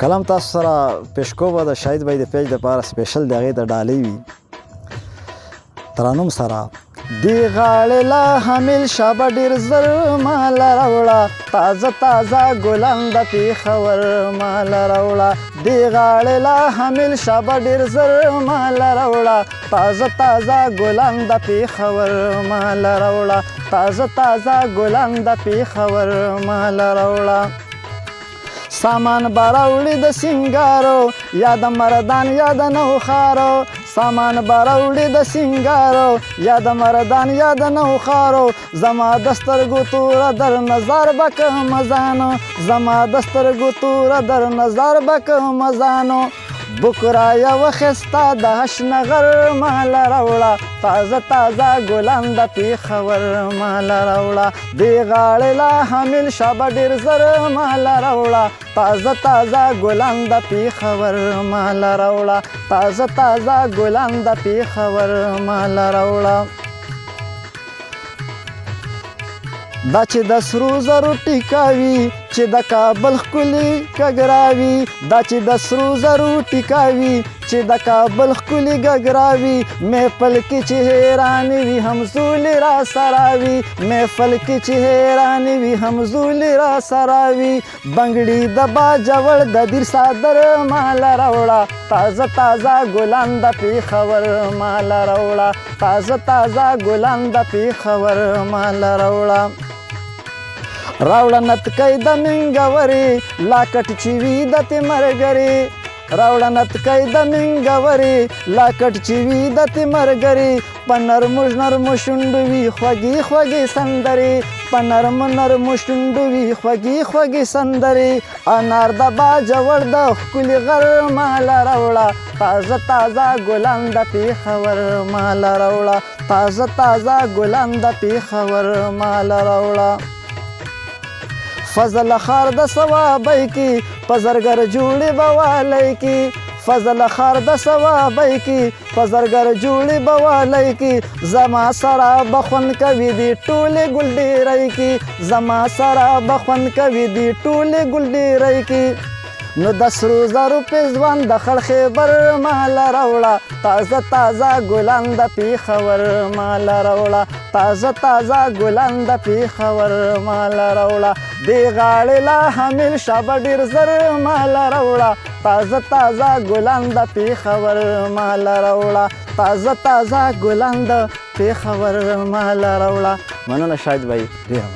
کلام تاسو سره پیش کوو د شاهد بای د پیج دپاره سپیشل د هغې د ډالۍ وي ترانوم سره دی غاړې لا حامل شابه ډېر زر ماله راوړه تازه تازه ګلان د پېښور ماله راوړه دی غاړې لا حامل شابه ډېر زر ماله راوړه تازه تازه ګلان د پېښور ماله راوړه تازه تازه ګلان د پېښور ماله راوړه سامان به راوړي د سینګارو یا د مردان یا د نوښارو سامان به راوړي د سینګارو یا د مردان یا د نوښارو زما د سترګو توره در نظر به که مزانو زما د سترګو توره در نظر به که مزانو بکرا یوه ښایسته د هشنغر ماله راوړه تازه تازه ګلان د پېښور ماله راوړه دې غاړې لا حامل شابه ډېر زر ماله راوړه تازه تازه ګلان د پېښور ماله راوړه تازه تازه ګلان د پېښور ماله راوړه دا چې د سرو زرو ټیکاوي چې د کابل ښکلي کګراوي دا چې د سرو زرو ټیکاوي چې د کابل ښکلي ګګراوي محفل کې چې حیرانې وي همزولې را سره وي محفل کې چې حیرانې وي همزولې را سره وي بنګړي د باجوړ د دیر صادر ماله راوړه تازه تازه ګلان د پېښور ماله راوړه تازه تازه ګلان د پېښور ماله راوړه راوړه نتکۍ د منګورې لاکټ چې وي د تیمرګرې راوړه نتکۍ د منګورې لاکټ چې وي د تیمرګرې په نرمو نرمو شونډو وي خوږې خوږې سندرې په نرمو نرمو شونډو وي خوږې خوږې سندرې انار د باجوړ د ښکلي غر ماله راوړه تازه تازه ګلان د پېښور ماله راوړه تازه تازه ګلان د پېښور ماله راوړه فضل خار د ثوابۍ کې په زرګر جوړې به والی کې فضل خار د ثوابۍ کې په زرګر جوړې به والی کې زما سره به خوند کوي دې ټولې ګلډېرۍ کې زما سره به خوند کوي دې ټولې ګلډېرۍ کې نو د سرو زرو پېزوان د خړ خیبر ماله راوړه تازه تازه ګلان د پېښور ماله راوړه تازه تازه ګلان د پېښور ماله راوړه دې غاړې لا حامل شابه ډېر زر ماله راوړه تازه تازه ګلان د پېښور ماله راوړه تازه تازه ګلان د پېښور ماله راوړه مننه شاهد بھائی ډېره